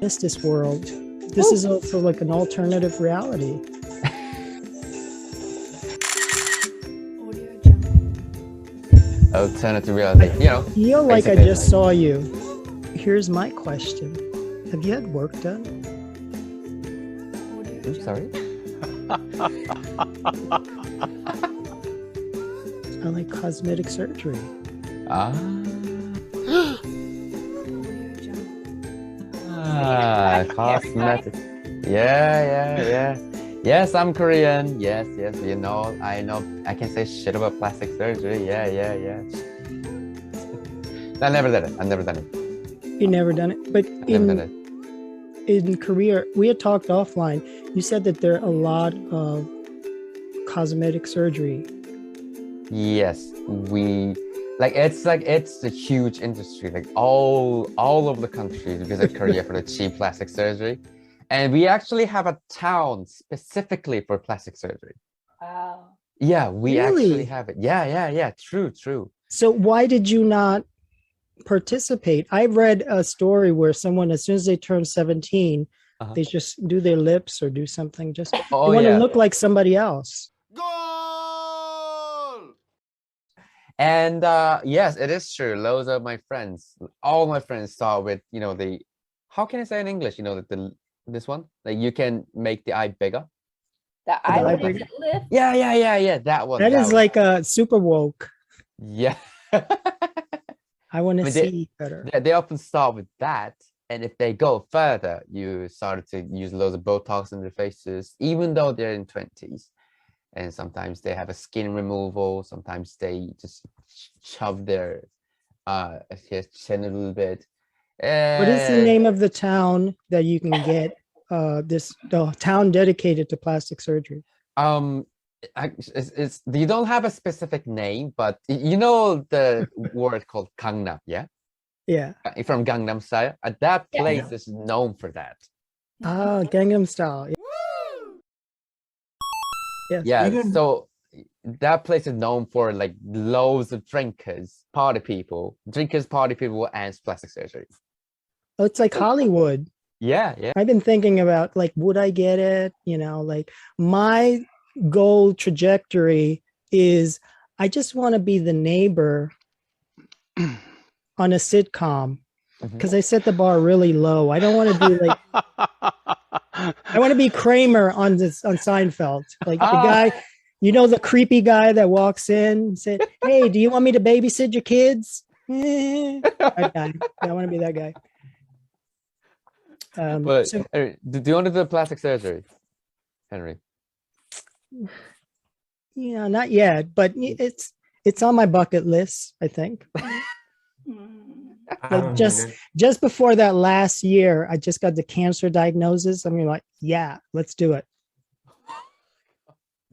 It's this world. This is also like an alternative reality. Alternative reality, you know. I feel like I just saw you. Here's my question. Have you had work done? Oops, sorry. I like cosmetic surgery. Cosmetic. Yeah. Yes, I'm Korean. Yes, you know, I know. I can say shit about plastic surgery. Yeah. I never did it. I've never done it. You never done it? But in Korea, we had talked offline. You said that there are a lot of cosmetic surgery. Yes, it's a huge industry. Like all over the country visit Korea for the cheap plastic surgery. And we actually have a town specifically for plastic surgery. Wow. Yeah, we Really? actually have it. Yeah. True. So why did you not participate? I read a story where someone, as soon as they turn 17, they just do their lips or do something. Just they want to look like somebody else. Goal! And yes, it is true. Loads of my friends, all my friends saw with, you know, how can I say in English? You know, this one, like you can make the eye bigger. The eyelid lift? Yeah, that one. That is like a super woke. Yeah. I want to see better. They often start with that. And if they go further, you started to use loads of Botox in their faces, even though they're in 20s. And sometimes they have a skin removal. Sometimes they just shove their chin a little bit. What is the name of the town that you can get the town dedicated to plastic surgery? You don't have a specific name, but you know the word called Gangnam, yeah? Yeah. From Gangnam Style. That place is known for that. Gangnam Style. Yes. Yeah, so that place is known for like loads of party people and plastic surgery. Oh, it's like Hollywood. Yeah. I've been thinking about, like, would I get it? You know, like my goal trajectory is I just want to be the neighbor on a sitcom because I set the bar really low. I don't want to be like, I want to be Kramer on Seinfeld, like the guy, you know, the creepy guy that walks in and said, "Hey, do you want me to babysit your kids?" That guy. I want to be that guy. But so, do you want to do plastic surgery, Henry? Yeah, not yet, but it's on my bucket list, I think. Like just before that last year, I just got the cancer diagnosis. I mean, like, yeah, let's do it.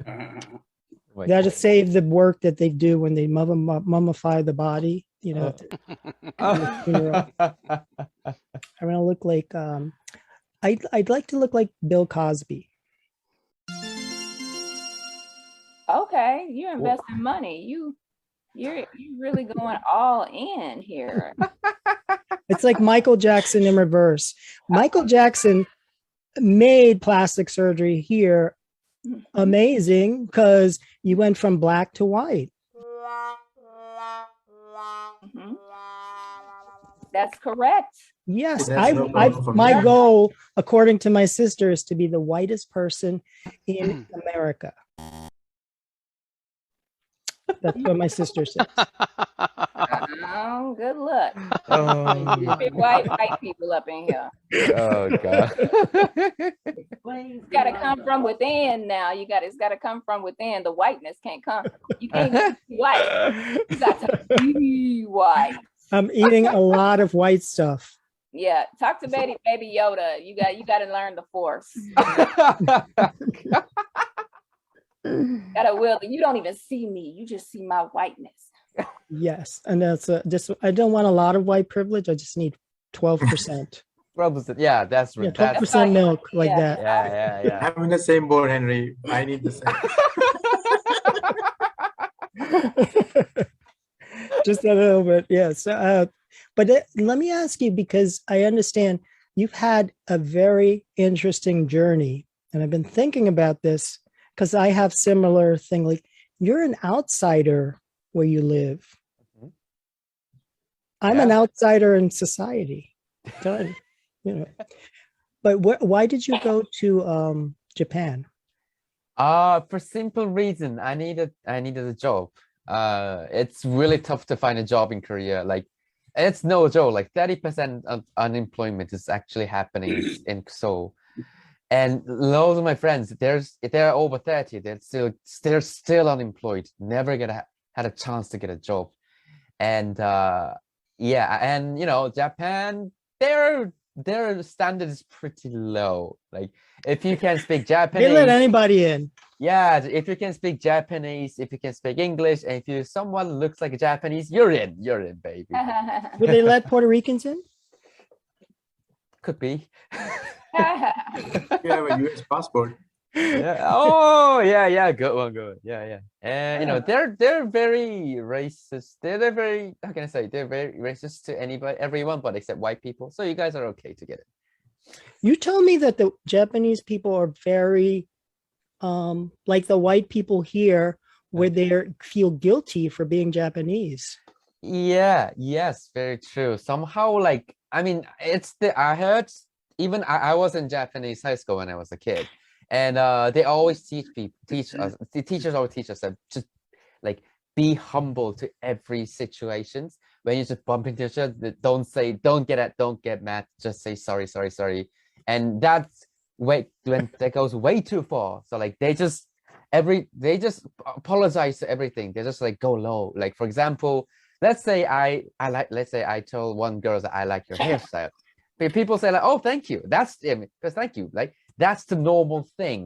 That to save the work that they do when they mummify the body, you know. I want to look like I'd like to look like Bill Cosby. Okay, you're investing money. You're really going all in here. It's like Michael Jackson in reverse. Michael Jackson made plastic surgery here amazing because you went from black to white. That's correct. Yes, my goal, according to my sister, is to be the whitest person in America. That's what my sister says. Oh, good luck. White people up in here. Oh God. It's got to come from within now. It's got to come from within. The whiteness can't come. You can't be white. You got to be white. I'm eating a lot of white stuff. Yeah, talk to baby Yoda. You got to learn the Force. Gotta will. You don't even see me. You just see my whiteness. Yes, and that's just. I don't want a lot of white privilege. I just need 12%. 12%. Yeah, that's right. 12% milk, like that. Yeah. I'm in the same boat, Henry. I need the same. Just a little bit, yes. But let me ask you, because I understand you've had a very interesting journey. And I've been thinking about this because I have similar thing. Like you're an outsider where you live. Mhm. I'm an Yeah. outsider in society. Done. You know. But why did you go to Japan? For simple reason, I needed a job. It's really tough to find a job in Korea. Like, it's no joke. Like 30% of unemployment is actually happening in Seoul. And loads of my friends, they're over 30, they're still unemployed, never had a chance to get a job. And yeah, and you know, Japan, their standard is pretty low. Like if you can speak They let Japanese, anybody in. yeah, if you can speak Japanese, if you can speak English, and if someone looks like a Japanese, you're in, baby. Would they let Puerto Ricans in? Could be. You have a US passport. Yeah. Oh, yeah. Good one. Yeah. And you know, they're very racist. They're very, how can I say? They're very racist to everyone, but except white people. So you guys are okay to get it. You told me that the Japanese people are very like the white people here, where they feel guilty for being Japanese. Yeah. Yes. Very true. Somehow, like, I mean, I heard, even I was in Japanese high school when I was a kid. And they always teach us, the teachers always teach us that just like be humble to every situations. When you just bump into each other, don't get mad, just say sorry. And that's when that goes way too far. So like they just apologize to everything. They just like go low. Like for example, let's say I told one girl that I like your hairstyle. People say like, oh, thank you. Because thank you. Like that's the normal thing.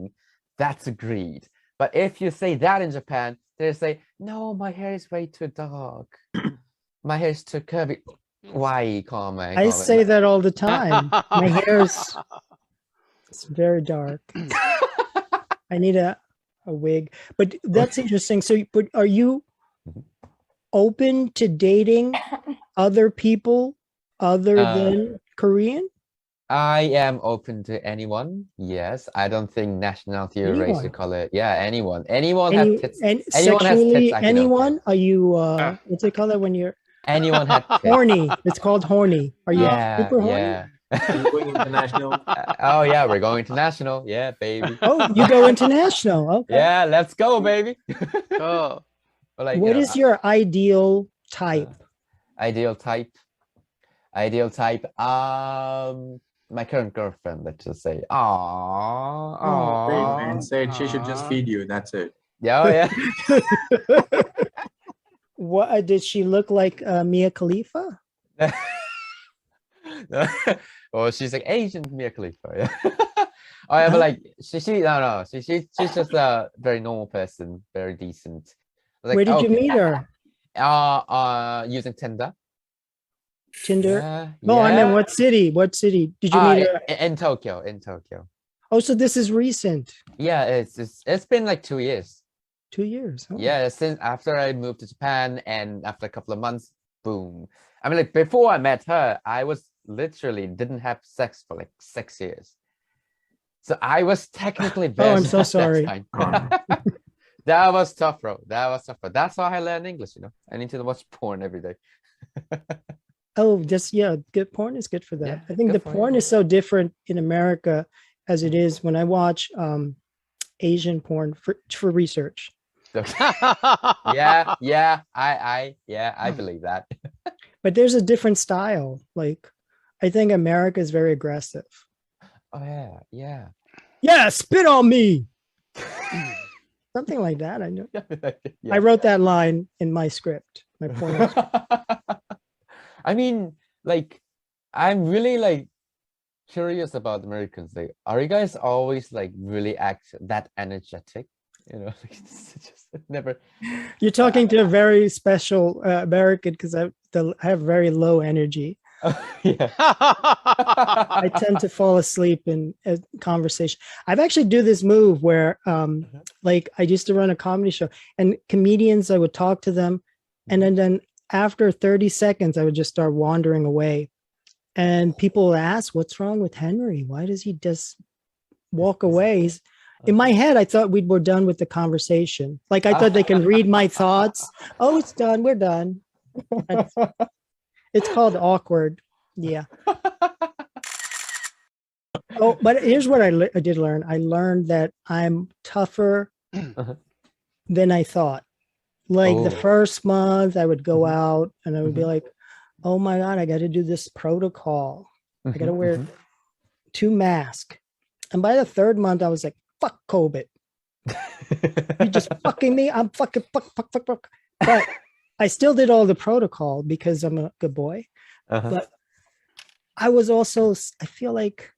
That's agreed. But if you say that in Japan, they say, no, my hair is way too dark. My hair is too curvy. Why, comment? I say that all the time. My hair is it's very dark. I need a wig. But that's interesting. So, but are you open to dating other people other than Korean? I am open to anyone. Yes, I don't think nationality or race or color. Yeah, anyone. Anyone has tits. And Anyone has sexually, tits. I can anyone? okay. Are you what's they call it when you're Anyone had tits. horny? It's called horny. Are you super horny? Yeah. Are you going international? Oh yeah, we're going international. Yeah, baby. Oh, you go international. Okay. Yeah, let's go, baby. Oh, Like, What is your ideal type? ideal type? Ideal type. My current girlfriend, let's just say. Oh, great, man. Said she should just feed you. That's it. Yeah, oh, yeah. What did she look like? Mia Khalifa? Well, she's like Asian Mia Khalifa. Yeah. Oh yeah, but like she's just a very normal person, very decent. Like, Where did you meet her? Using Tinder. Tinder? Yeah, No, I mean yeah. what city? What city did you meet her? In Tokyo? In Tokyo. Oh, so this is recent. Yeah, it's been like 2 years. 2 years. Oh. Yeah, since after I moved to Japan and after a couple of months, boom. I mean, like before I met her, I was literally didn't have sex for like 6 years. So I was technically Oh, I'm so sorry. That was tough, bro. That was tough. But that's how I learned English, you know. I need to watch porn every day. Oh, just yeah, good porn is good for that. Yeah, I think good the for porn you. is so different in America as it is when I watch Asian porn for research. Yeah, I believe that. But there's a different style. Like I think America is very aggressive. Oh yeah. Yeah, spit on me. Something like that. I know. I wrote that line in my script. My porn script. I mean, like, I'm really like curious about Americans. Like, are you guys always like really that energetic? You know, like, it's just never. You're talking to a very special American because I have very low energy. Yeah. I tend to fall asleep in a conversation. I've actually do this move where like I used to run a comedy show and comedians, I would talk to them and then after 30 seconds, I would just start wandering away. And people ask, what's wrong with Henry? Why does he just walk away? In my head, I thought we were done with the conversation. Like I thought they can read my thoughts. Oh, it's done. We're done. It's called awkward. Yeah. Oh, but here's what I did learn. I learned that I'm tougher than I thought. Like the first month, I would go out and I would be like, oh my God, I got to do this protocol. I got to wear 2 masks. And by the 3rd month, I was like, fuck COVID. You just fucking me. I'm fuck. But I still did all the protocol because I'm a good boy. But I was also, I feel like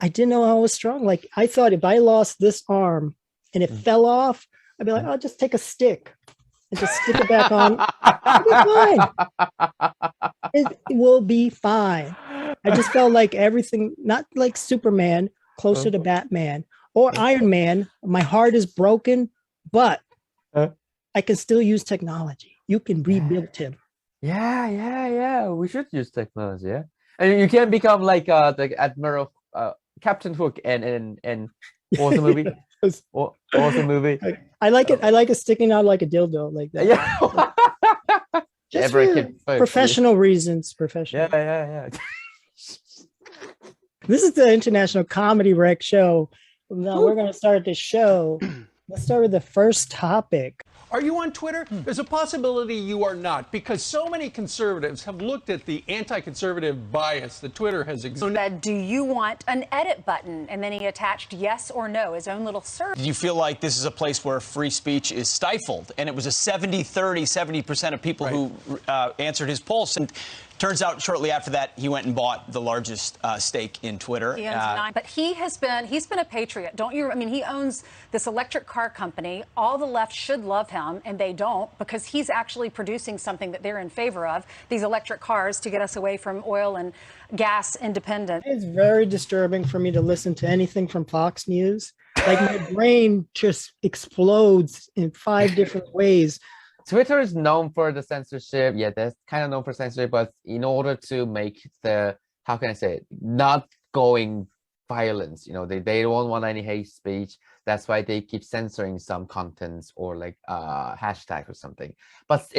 I didn't know I was strong. Like I thought if I lost this arm and it fell off, I'd be like, I'll just take a stick and just stick it back on. It'll be fine. It will be fine. I just felt like everything, not like Superman, closer to Batman or Iron Man. My heart is broken, but I can still use technology. You can rebuild him. Yeah. We should use technology. Yeah, and you can become like the Admiral Captain Hook and awesome movie. Awesome movie. I like it. I like it sticking out like a dildo, like that. Yeah. Just for professional reasons. Professional. Yeah. This is the International Comedy Rec Show. Now we're going to start the show. Let's start with the first topic. Are you on Twitter? There's a possibility you are not, because so many conservatives have looked at the anti-conservative bias that Twitter has exhibited. Do you want an edit button? And then he attached yes or no, his own little survey. Do you feel like this is a place where free speech is stifled? And it was a 70-30, 70% of people who answered his polls. And turns out shortly after that, he went and bought the largest stake in Twitter. He owns 9, but he's been a patriot. Don't you? I mean, he owns this electric car company. All the left should love him, and they don't, because he's actually producing something that they're in favor of, these electric cars to get us away from oil and gas independence. It's very disturbing for me to listen to anything from Fox News. Like my brain just explodes in 5 different ways. Twitter is known for the censorship. Yeah, they're kind of known for censorship, but in order to make the, how can I say it, not going violence, you know, they don't want any hate speech. That's why they keep censoring some contents or like hashtag or something. But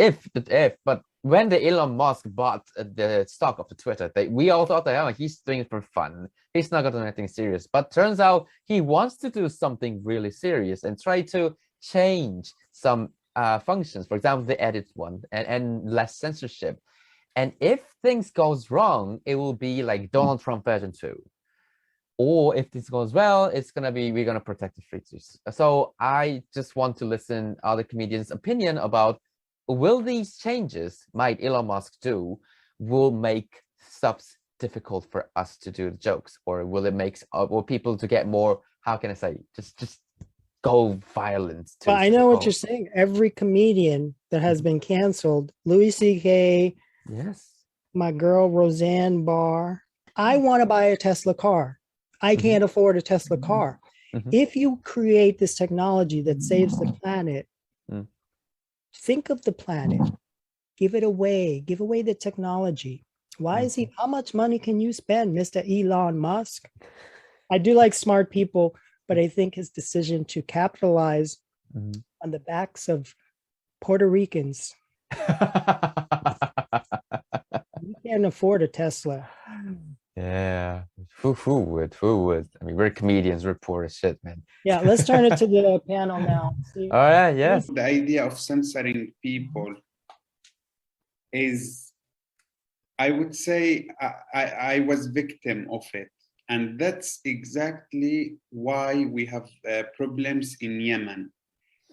but when the Elon Musk bought the stock of the Twitter, we all thought that he's doing it for fun. He's not going to do anything serious. But turns out he wants to do something really serious and try to change some functions, for example, the edit one and less censorship. And if things goes wrong, it will be like Donald Trump version 2. Or if this goes well, it's gonna be, we're gonna protect the free speech. So I just want to listen other comedians' opinion about, will these changes might Elon Musk do will make stuff difficult for us to do the jokes, or will it make or people to get more, how can I say, just go violent. But I know what you're saying. Every comedian that has been canceled, Louis C.K., yes, my girl Roseanne Barr, I want to buy a Tesla car. I can't afford a Tesla car. If you create this technology that saves the planet, think of the planet, give it away, give away the technology. Why is he, how much money can you spend, Mr. Elon Musk? I do like smart people, but I think his decision to capitalize on the backs of Puerto Ricans. You can't afford a Tesla. Yeah, who would? I mean, we're comedians, we're poor as shit, man. Yeah, let's turn it to the panel now. All right, yes. The idea of censoring people is, I would say, I was victim of it. And that's exactly why we have problems in Yemen.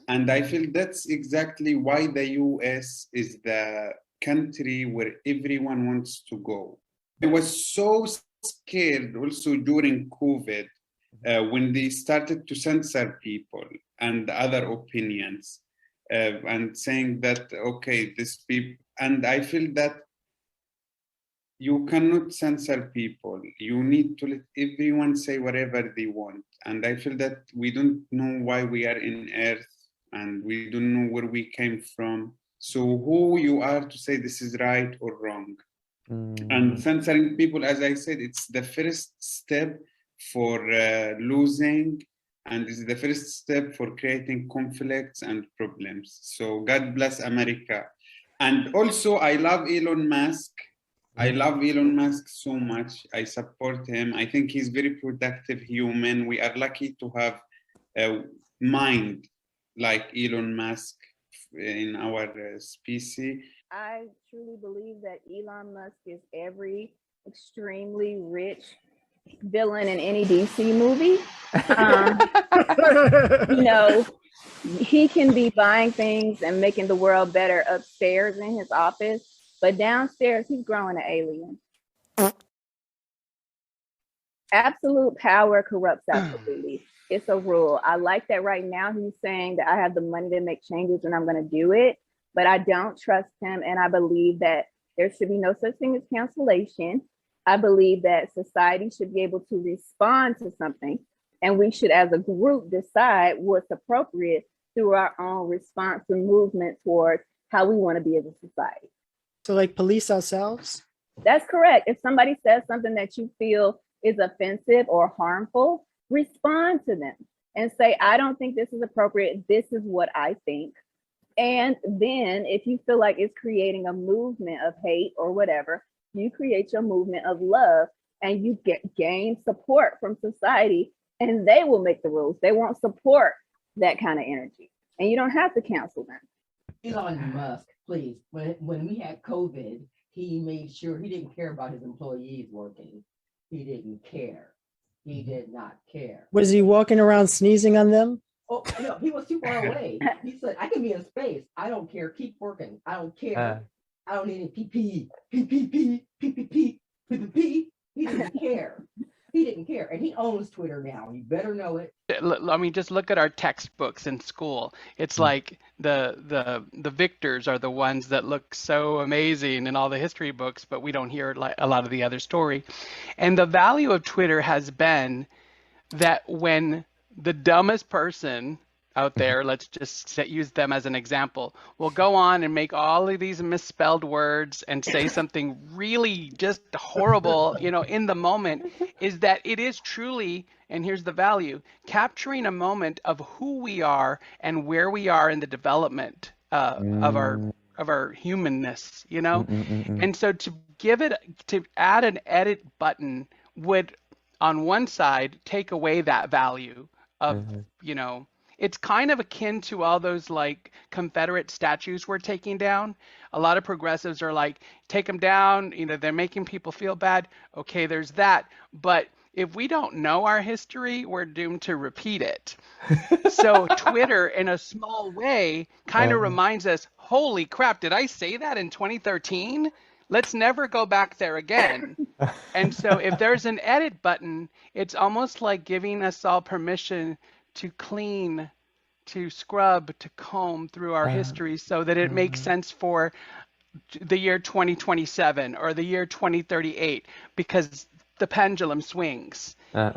And I feel that's exactly why the US is the country where everyone wants to go. I was so scared also during COVID when they started to censor people and other opinions and saying that, okay, this people, and I feel that you cannot censor people. You need to let everyone say whatever they want. And I feel that we don't know why we are in Earth and we don't know where we came from. So who you are to say this is right or wrong? And censoring people, as I said, it's the first step for losing, and it's the first step for creating conflicts and problems. So God bless America. And also, I love Elon Musk. I love Elon Musk so much. I support him. I think he's very productive human. We are lucky to have a mind like Elon Musk in our species. I truly believe that Elon Musk is every extremely rich villain in any DC movie. You know, he can be buying things and making the world better upstairs in his office, but downstairs he's growing an alien. Absolute power corrupts absolutely. It's a rule. I like that right now he's saying that I have the money to make changes and I'm going to do it, but I don't trust him. And I believe that there should be no such thing as cancellation. I believe that society should be able to respond to something, and we should, as a group, decide what's appropriate through our own response and movement towards how we want to be as a society. So like police ourselves? That's correct. If somebody says something that you feel is offensive or harmful, respond to them and say, I don't think this is appropriate. This is what I think. And then if you feel like it's creating a movement of hate or whatever, you create your movement of love and you gain support from society, and they will make the rules. They won't support that kind of energy, and you don't have to cancel them. Elon Musk, please, when we had COVID, he made sure he didn't care about his employees working. He didn't care. He did not care. Was he walking around sneezing on them? Oh, no, he was too far away. He said, I can be in space. I don't care. Keep working. I don't care. I don't need any PPE. PPP. He didn't care. He didn't care. And he owns Twitter now. You better know it. I mean, just look at our textbooks in school. It's like the victors are the ones that look so amazing in all the history books, but we don't hear like a lot of the other story. And the value of Twitter has been that when the dumbest person out there, let's just use them as an example, will go on and make all of these misspelled words and say something really just horrible, you know, in the moment, is that it is truly, and here's the value, capturing a moment of who we are and where we are in the development of our humanness, you know? And so to add an edit button would, on one side, take away that value of, you know, it's kind of akin to all those like Confederate statues we're taking down. A lot of progressives are like, take them down, you know, they're making people feel bad. Okay, there's that. But if we don't know our history, we're doomed to repeat it. So Twitter, in a small way, kind of reminds us, holy crap, did I say that in 2013? Let's never go back there again. And so if there's an edit button, it's almost like giving us all permission to clean, to scrub, to comb through our history so that it makes sense for the year 2027 or the year 2038, because the pendulum swings. I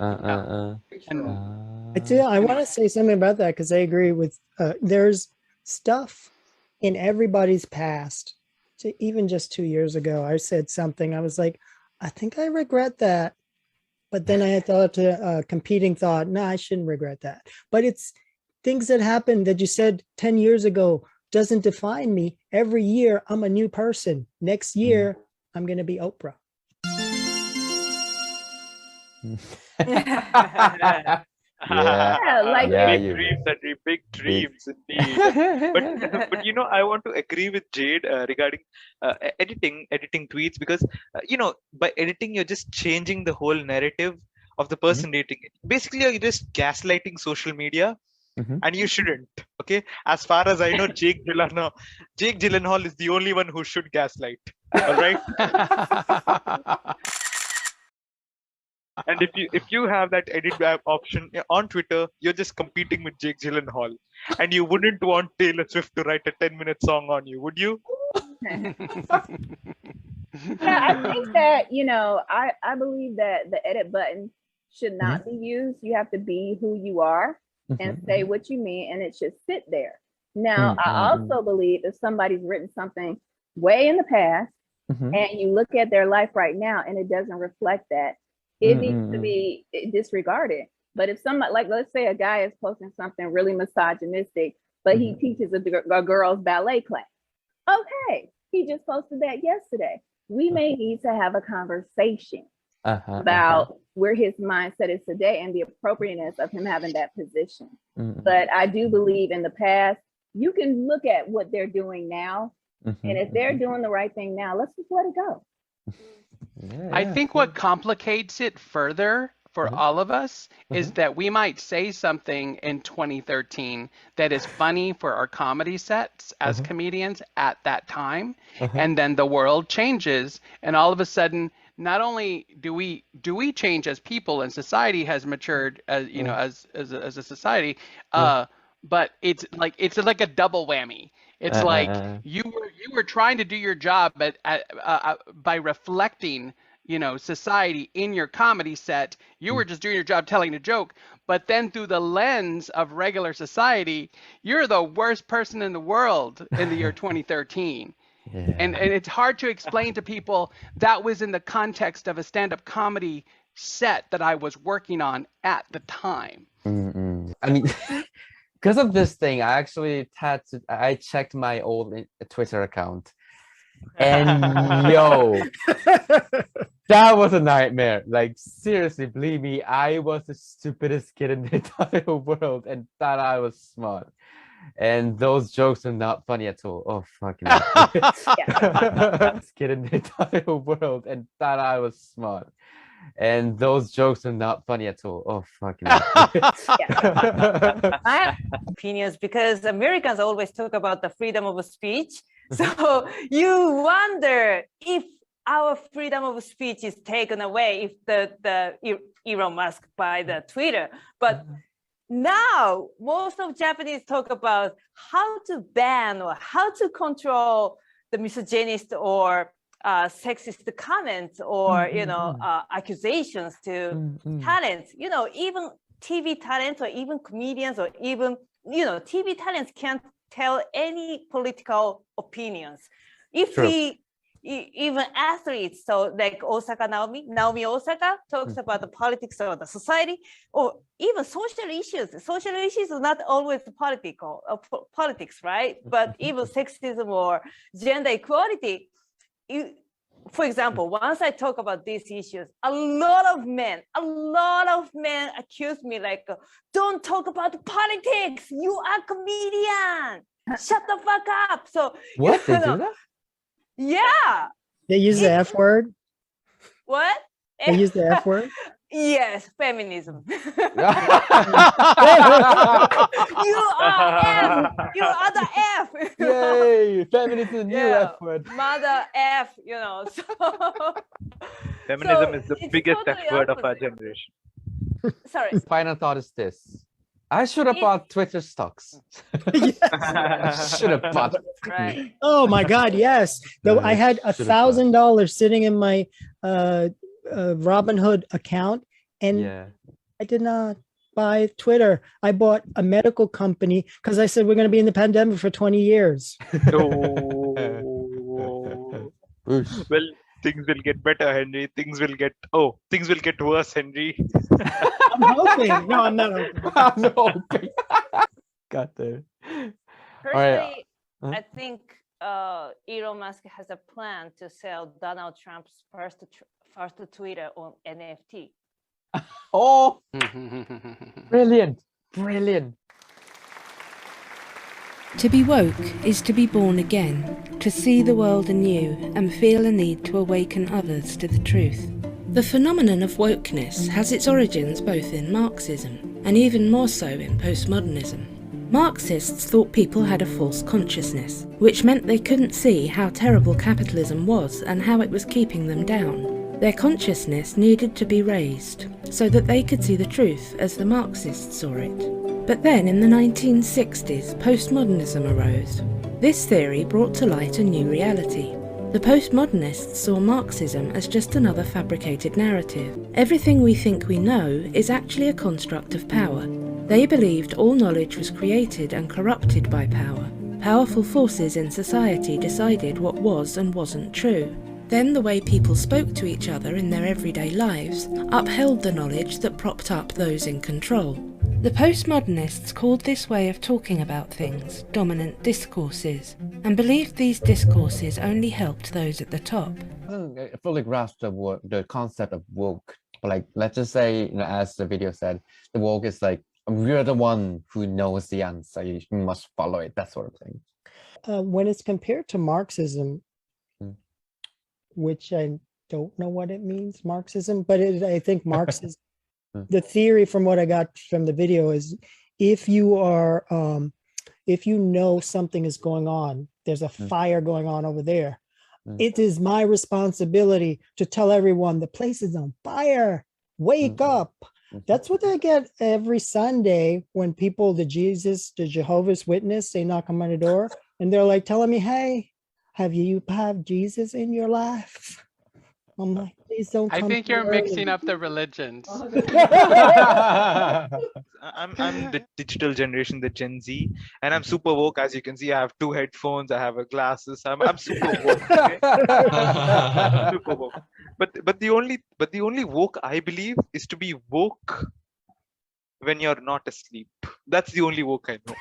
want to say something about that, because I agree with, there's stuff in everybody's past. So even just 2 years ago, I said something, I was like, I think I regret that. But then I had thought a competing thought, no, I shouldn't regret that. But it's things that happened that you said 10 years ago doesn't define me. Every year, I'm a new person. Next year, I'm going to be Oprah. Big dreams indeed. But you know, I want to agree with Jade regarding editing tweets, because you know, by editing you're just changing the whole narrative of the person dating it. Basically, you're just gaslighting social media, and you shouldn't. Okay, as far as I know, Jake Gyllenhaal is the only one who should gaslight. All right. And if you have that edit option on Twitter, you're just competing with Jake Gyllenhaal, and you wouldn't want Taylor Swift to write a 10-minute song on you, would you? Yeah, I think that, you know, I believe that the edit button should not be used. You have to be who you are and say what you mean, and it should sit there. Now, I also believe if somebody's written something way in the past and you look at their life right now and it doesn't reflect that, it needs to be disregarded. But if somebody, like, let's say a guy is posting something really misogynistic, but he teaches a girl's ballet class. Okay, he just posted that yesterday. We may need to have a conversation about where his mindset is today and the appropriateness of him having that position. But I do believe in the past, you can look at what they're doing now. And if they're doing the right thing now, let's just let it go. I think what complicates it further for all of us is that we might say something in 2013 that is funny for our comedy sets as comedians at that time, and then the world changes, and all of a sudden, not only do we change as people and society has matured as you know as a society, but it's like a double whammy. It's like you were trying to do your job by reflecting, you know, society in your comedy set. You were just doing your job telling a joke, but then through the lens of regular society, you're the worst person in the world in the year 2013. And it's hard to explain to people that was in the context of a stand-up comedy set that I was working on at the time. I mean, because of this thing, I actually I checked my old Twitter account, and yo, that was a nightmare. Like, seriously, believe me, I was the stupidest kid in the entire world and thought I was smart. And those jokes are not funny at all. Oh, fucking kid in the entire world and thought I was smart. And those jokes are not funny at all. Oh, fucking I have opinions because Americans always talk about the freedom of speech. So you wonder if our freedom of speech is taken away if the Elon Musk by the Twitter. But now most of Japanese talk about how to ban or how to control the misogynist or sexist comments or accusations to talents. You know, even TV talents or even comedians or even TV talents can't tell any political opinions. If we even athletes, so like Naomi Osaka talks about the politics of the society, or even social issues. Social issues are not always politics, right? But even sexism or gender equality. For example, once I talk about these issues, a lot of men accuse me like, don't talk about politics. You are a comedian. Shut the fuck up. So what, they do that? Yeah. They use the F word? What? They use the F word? Yes, feminism. You are F. You are the F. Yay, feminism, new F word. Mother F, So feminism is the biggest F word of our generation. Sorry. Final thought is this. I should have bought Twitter stocks. Should have bought. Right. Oh my God, yes. Though I had $1,000 sitting in my Robinhood account, and I did not buy Twitter. I bought a medical company because I said we're going to be in the pandemic for 20 years. Well, things will get better, Henry. Things will get worse, Henry. I'm hoping. No, I'm not hoping. I'm hoping. Got there. Personally, I think Elon Musk has a plan to sell Donald Trump's first Twitter on NFT. Oh, brilliant. To be woke is to be born again, to see the world anew and feel a need to awaken others to the truth. The phenomenon of wokeness has its origins both in Marxism and even more so in postmodernism. Marxists thought people had a false consciousness, which meant they couldn't see how terrible capitalism was and how it was keeping them down. Their consciousness needed to be raised so that they could see the truth as the Marxists saw it. But then in the 1960s, postmodernism arose. This theory brought to light a new reality. The postmodernists saw Marxism as just another fabricated narrative. Everything we think we know is actually a construct of power. They believed all knowledge was created and corrupted by power. Powerful forces in society decided what was and wasn't true. Then the way people spoke to each other in their everyday lives upheld the knowledge that propped up those in control. The postmodernists called this way of talking about things dominant discourses, and believed these discourses only helped those at the top. I haven't fully grasped the concept of woke. But like, let's just say, as the video said, the woke is like, you're the one who knows the answer, you must follow it, that sort of thing. When it's compared to Marxism, which I don't know what it means, Marxism, but I think Marxism, the theory from what I got from the video is if you are, if you know something is going on, there's a fire going on over there, it is my responsibility to tell everyone the place is on fire, wake up. That's what I get every Sunday when people, the Jehovah's Witness, they knock on my door and they're like telling me, hey, have Jesus in your life? I'm like, please don't come. I think you're mixing up the religions. I'm the digital generation, the Gen Z, and I'm super woke. As you can see, I have 2 headphones, I have glasses. I'm super woke. Okay? Super woke. But the only woke I believe is to be woke when you're not asleep. That's the only woke I know.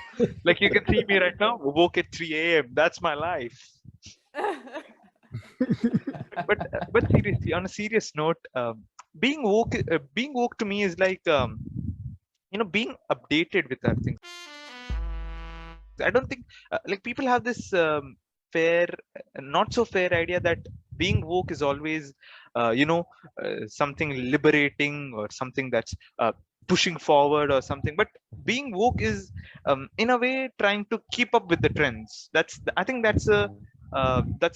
Like you can see me right now, woke at 3 a.m. That's my life. but seriously, on a serious note, being woke to me is like being updated with that thing. I don't think like people have this not so fair idea that being woke is always something liberating or something that's pushing forward or something. But being woke is in a way trying to keep up with the trends. I think that's a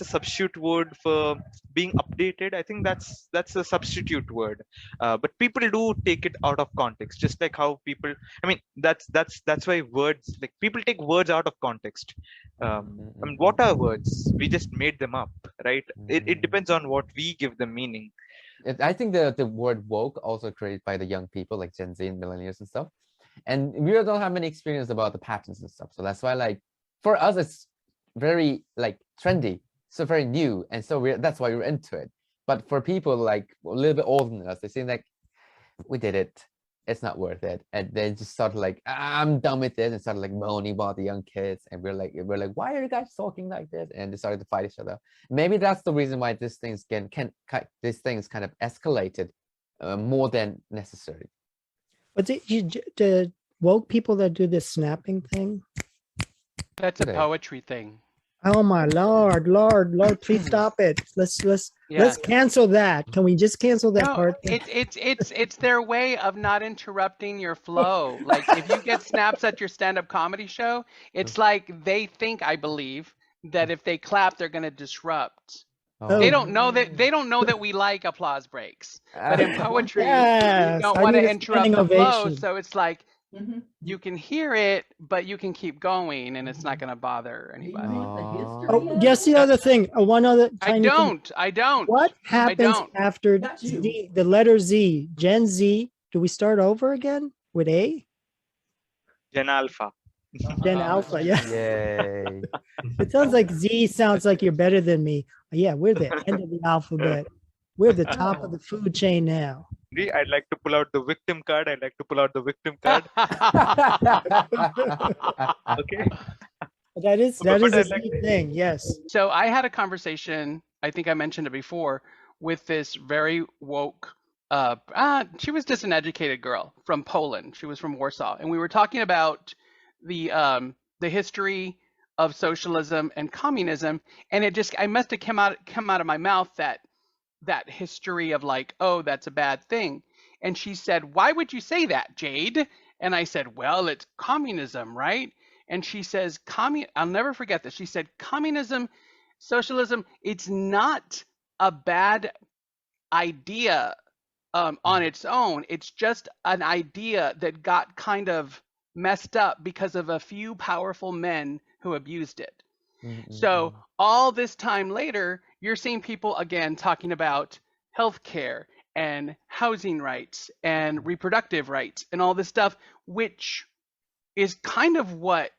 substitute word for being updated. I think that's a substitute word, but people do take it out of context, just like how people, I mean, that's why words, like people take words out of context. I mean, what are words? We just made them up, right? It depends on what we give them meaning. I think the word woke also created by the young people like Gen Z and millennials and stuff, and we don't have many experience about the patterns and stuff, so that's why, like, for us it's very like trendy, so very new, and so that's why we're into it. But for people like a little bit older than us, they say like, we did it, it's not worth it, and they just sort of like, I'm done with this, and started like moaning about the young kids, and we're like, why are you guys talking like this? And they started to fight each other. Maybe that's the reason why these things kind of escalated more than necessary. But the woke people that do this snapping thing, that's a poetry thing. Oh my Lord, please stop it. Let's cancel that. Can we just cancel that part? It's their way of not interrupting your flow. Like if you get snaps at your stand-up comedy show, it's like they think, I believe, that if they clap, they're gonna disrupt. Oh. They don't know that we like applause breaks. But in poetry, you don't want to interrupt the flow. So it's like, you can hear it, but you can keep going, and it's not going to bother anybody. Oh, guess the other thing. One other. I don't. What happens after Z, the letter Z? Gen Z. Do we start over again with A? Gen Alpha. Gen Alpha. Yeah. Yay. It sounds like Z sounds like you're better than me. Yeah, we're the end of the alphabet. We're the top of the food chain now. I'd like to pull out the victim card. Okay. That is a neat thing. Yes. So I had a conversation, I think I mentioned it before, with this very woke, she was just an educated girl from Poland. She was from Warsaw. And we were talking about the history of socialism and communism. And I must have come out of my mouth that history of like, oh, that's a bad thing. And she said, why would you say that, Jade? And I said, well, it's communism, right? And she says, I'll never forget this. She said, communism, socialism, it's not a bad idea on its own. It's just an idea that got kind of messed up because of a few powerful men who abused it. So all this time later, you're seeing people again talking about healthcare and housing rights and reproductive rights and all this stuff, which is kind of what,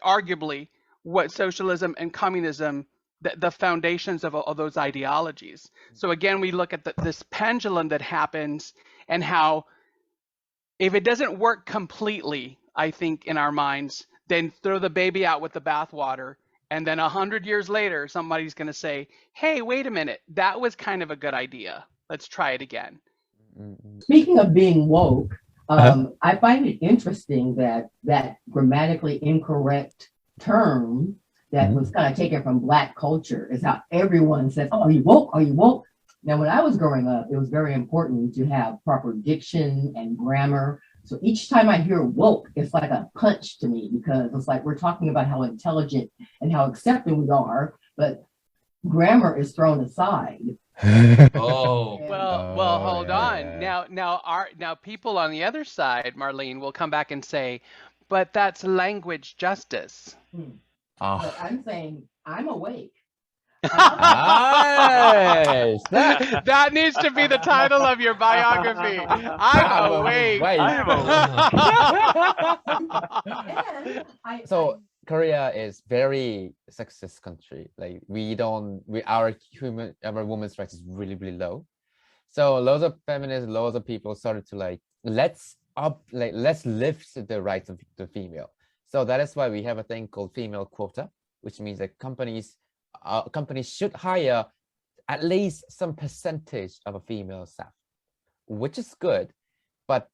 arguably, what socialism and communism the foundations of those ideologies. So again, we look at this pendulum that happens, and how if it doesn't work completely, I think in our minds, then throw the baby out with the bathwater. And then 100 years later, somebody's going to say, hey, wait a minute, that was kind of a good idea. Let's try it again. Speaking of being woke, I find it interesting that that grammatically incorrect term that was kind of taken from Black culture is how everyone says, oh, are you woke? Are you woke? Now, when I was growing up, it was very important to have proper diction and grammar. So each time I hear woke, it's like a punch to me, because it's like we're talking about how intelligent and how accepting we are, but grammar is thrown aside. Oh. Well, hold on. Now people on the other side, Marlene, will come back and say, but that's language justice. But I'm saying I'm awake. Nice. That needs to be the title of your biography. I'm awake. So Korea is very sexist country. Like our women's rights is really, really low. So loads of feminists, loads of people started to like, let's lift the rights of the female. So that is why we have a thing called female quota, which means that companies should hire at least some percentage of a female staff, which is good. But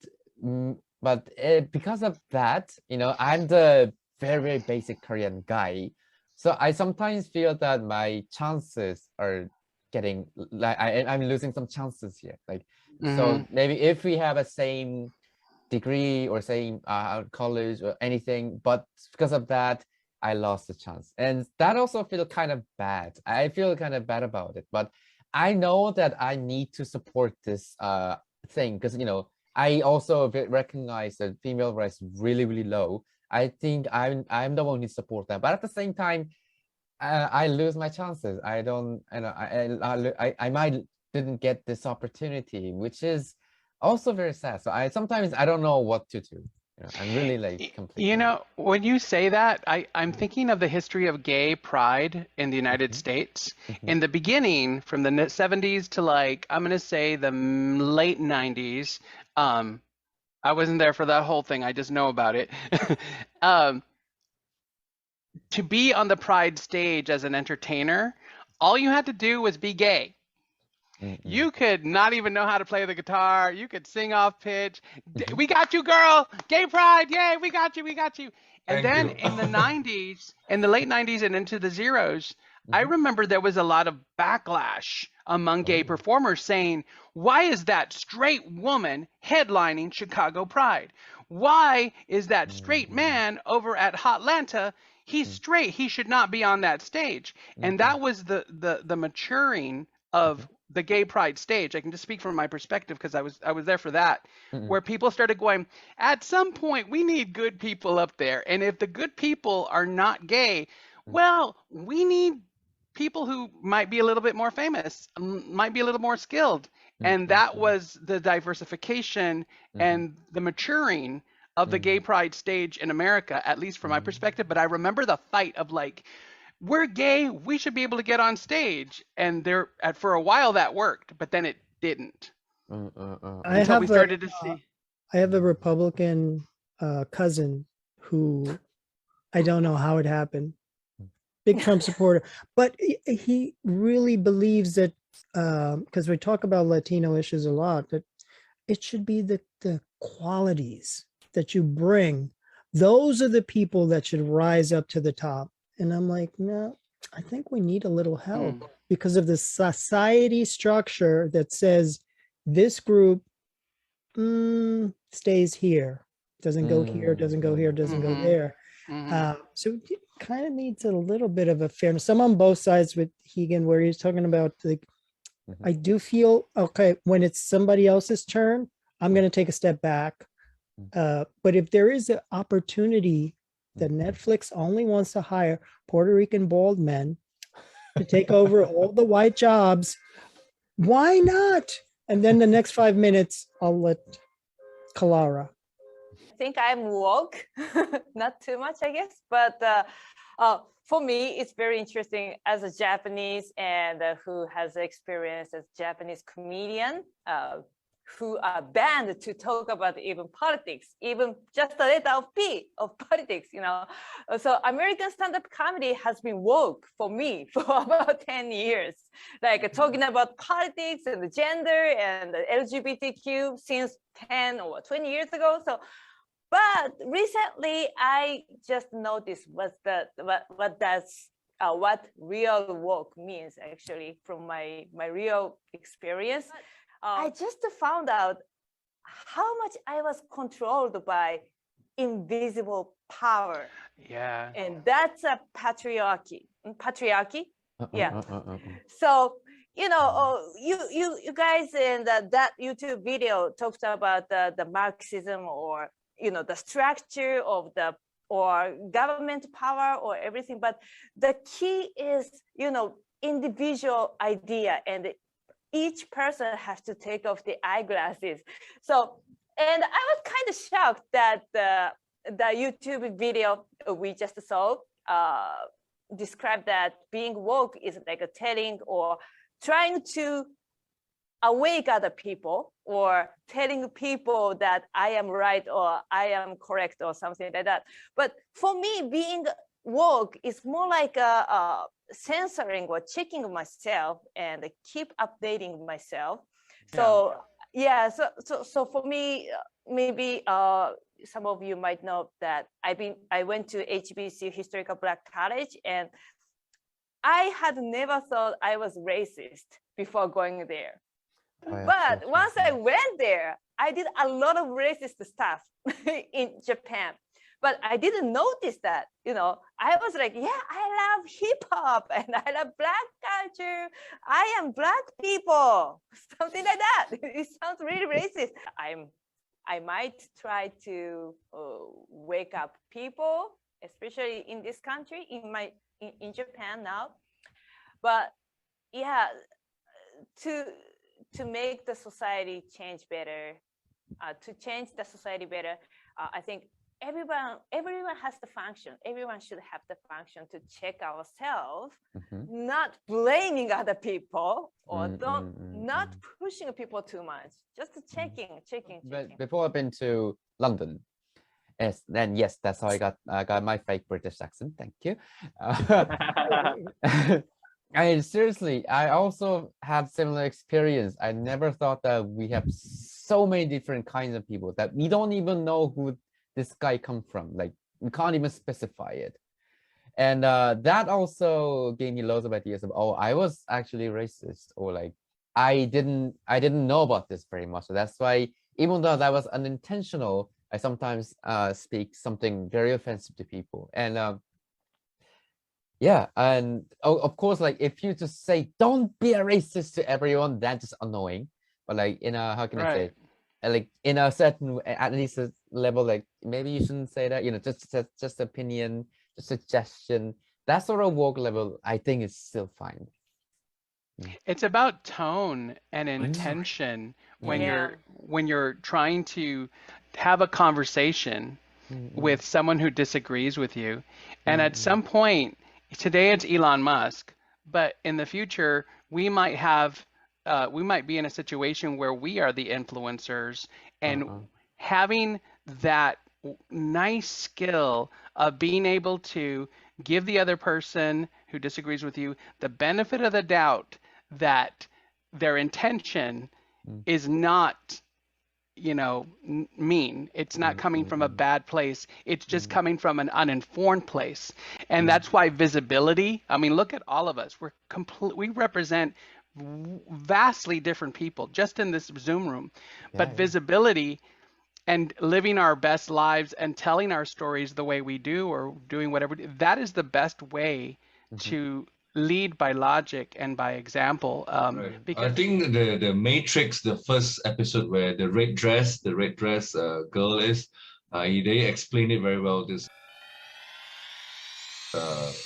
because of that, I'm the very, very basic Korean guy. So I sometimes feel that my chances are getting, like, I'm losing some chances here. Like, so maybe if we have a same degree or same college or anything, but because of that, I lost the chance. And that also feels kind of bad. I feel kind of bad about it, but I know that I need to support this thing, because, I also recognize that female rights really, really low. I think I'm the one who support that, but at the same time, I lose my chances. I don't, I might didn't get this opportunity, which is also very sad. So sometimes I don't know what to do. I'm really like completely. When you say that, I'm thinking of the history of gay pride in the United States. In the beginning, from the 70s to I'm going to say the late 90s. I wasn't there for that whole thing. I just know about it. To be on the pride stage as an entertainer, all you had to do was be gay. You could not even know how to play the guitar. You could sing off pitch. We got you, girl. Gay pride. Yay, we got you. We got you. And then in the 90s, in the late 90s and into the zeros, I remember there was a lot of backlash among gay performers saying, why is that straight woman headlining Chicago Pride? Why is that straight man over at Hotlanta? He's straight. He should not be on that stage. And that was the maturing of the gay pride stage. I can just speak from my perspective because I was there for that, where people started going, at some point we need good people up there, and if the good people are not gay, well, we need people who might be a little bit more famous, might be a little more skilled. And that was the diversification and the maturing of the gay pride stage in America, at least from my perspective. But I remember the fight of we're gay, we should be able to get on stage. And for a while that worked, but then it didn't. Until we started to see. I have a Republican cousin who, I don't know how it happened, big Trump supporter, but he really believes that, because we talk about Latino issues a lot, that it should be the qualities that you bring. Those are the people that should rise up to the top. And I'm like, no, I think we need a little help because of the society structure that says this group stays here, doesn't go here, doesn't go here, doesn't go there. So it kind of needs a little bit of a fairness. I'm on both sides with Hegan, where he's talking about I do feel, okay, when it's somebody else's turn, I'm going to take a step back. But if there is an opportunity that Netflix only wants to hire Puerto Rican bald men to take over all the white jobs, why not? And then the next 5 minutes, I'll let Clara. I think I'm woke, not too much, I guess. But for me, it's very interesting as a Japanese and who has experience as Japanese comedian who are banned to talk about even politics, even just a letter of P of politics, you know. So American stand-up comedy has been woke for me for about 10 years, like talking about politics and the gender and the LGBTQ since 10 or 20 years ago. So, but recently I just noticed what real woke means actually from my real experience. I just found out how much I was controlled by invisible power. Yeah. And that's a patriarchy. Yeah. So, you know, you guys in that YouTube video talked about the Marxism or, you know, the structure of or government power or everything. But the key is, you know, individual idea, and each person has to take off the eyeglasses. So, and I was kind of shocked that the YouTube video we just saw described that being woke is like a telling or trying to awake other people or telling people that I am right or I am correct or something like that. But for me, being woke is more like a censoring or checking myself and keep updating myself. So yeah, so for me, maybe some of you might know that I went to HBC Historical Black College, and I had never thought I was racist before going there. But once I went there, I did a lot of racist stuff in Japan. But I didn't notice that, you know, I was like, yeah, I love hip hop and I love Black culture. I am Black people, something like that. It sounds really racist. I might try to wake up people, especially in this country, in Japan now. But yeah, to make the society change better, to change the society better, I think everyone has the function. Everyone should have the function to check ourselves, not blaming other people or not pushing people too much. Just checking. But before I've been to London, yes, that's how I got my fake British accent. Thank you. Seriously, I also had similar experience. I never thought that we have so many different kinds of people that we don't even know who this guy come from. Like, we can't even specify it. And that also gave me loads of ideas of, oh, I was actually racist, or like I didn't know about this very much. So that's why, even though that was unintentional, I sometimes speak something very offensive to people. And yeah, and of course, like if you just say don't be a racist to everyone, that's just annoying. But like in a, how can I say, like in a certain, at least a level, like maybe you shouldn't say that, you know, just opinion, just suggestion, that sort of woke level, I think is still fine. It's about tone and intention when you're trying to have a conversation with someone who disagrees with you, and at some point, today it's Elon Musk, but in the future we might have we might be in a situation where we are the influencers, and having that nice skill of being able to give the other person who disagrees with you the benefit of the doubt that their intention is not, you know, mean. It's not coming from a bad place. It's just coming from an uninformed place. And that's why visibility, I mean, look at all of us. We represent vastly different people just in this Zoom room. But visibility and living our best lives and telling our stories the way we do, or doing whatever, that is the best way to lead by logic and by example. Because I think the Matrix, the first episode where the red dress girl is, they explained it very well. This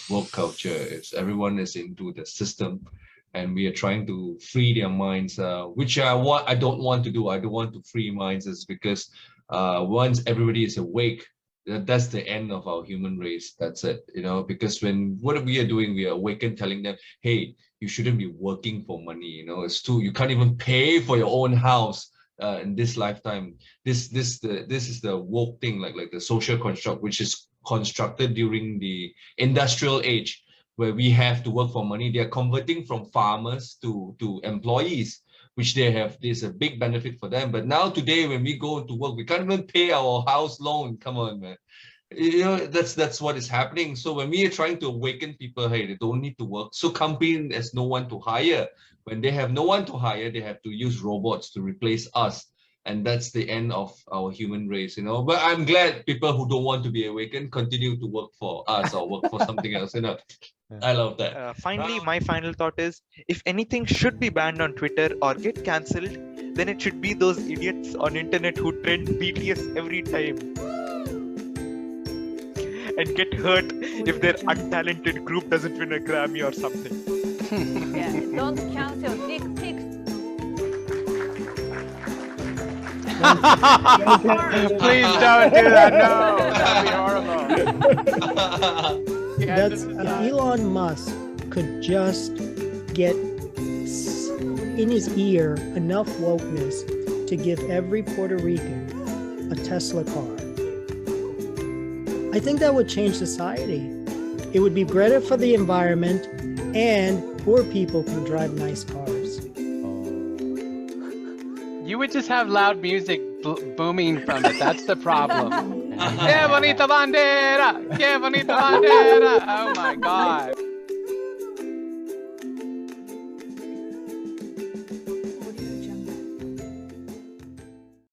woke culture, it's everyone is into the system, and we are trying to free their minds, which I don't want to do. I don't want to free minds, is because once everybody is awake, that's the end of our human race. That's it, you know, because when what we are doing, we are awakened telling them, hey, you shouldn't be working for money, you know, it's too, you can't even pay for your own house in this lifetime. This is the woke thing, like the social construct, which is constructed during the industrial age, where we have to work for money. They are converting from farmers to employees, which they have, there's a big benefit for them. But now today, when we go to work, we can't even pay our house loan. Come on, man. You know, that's what is happening. So when we are trying to awaken people, hey, they don't need to work. So company has no one to hire. When they have no one to hire, they have to use robots to replace us. And that's the end of our human race, you know. But I'm glad people who don't want to be awakened continue to work for us or work for something else, you know. I love that. Finally, my final thought is, if anything should be banned on Twitter or get cancelled, then it should be those idiots on internet who trend BTS every time and get hurt if their untalented group doesn't win a Grammy or something. Yeah, don't cancel dick pics. Please don't do that. No, that'd be horrible. That's Elon Musk could just get in his ear enough wokeness to give every Puerto Rican a Tesla car. I think that would change society. It would be better for the environment, and poor people can drive nice cars. You would just have loud music booming from it. That's the problem. Que bonita bandera! Que bonita bandera! Oh my God.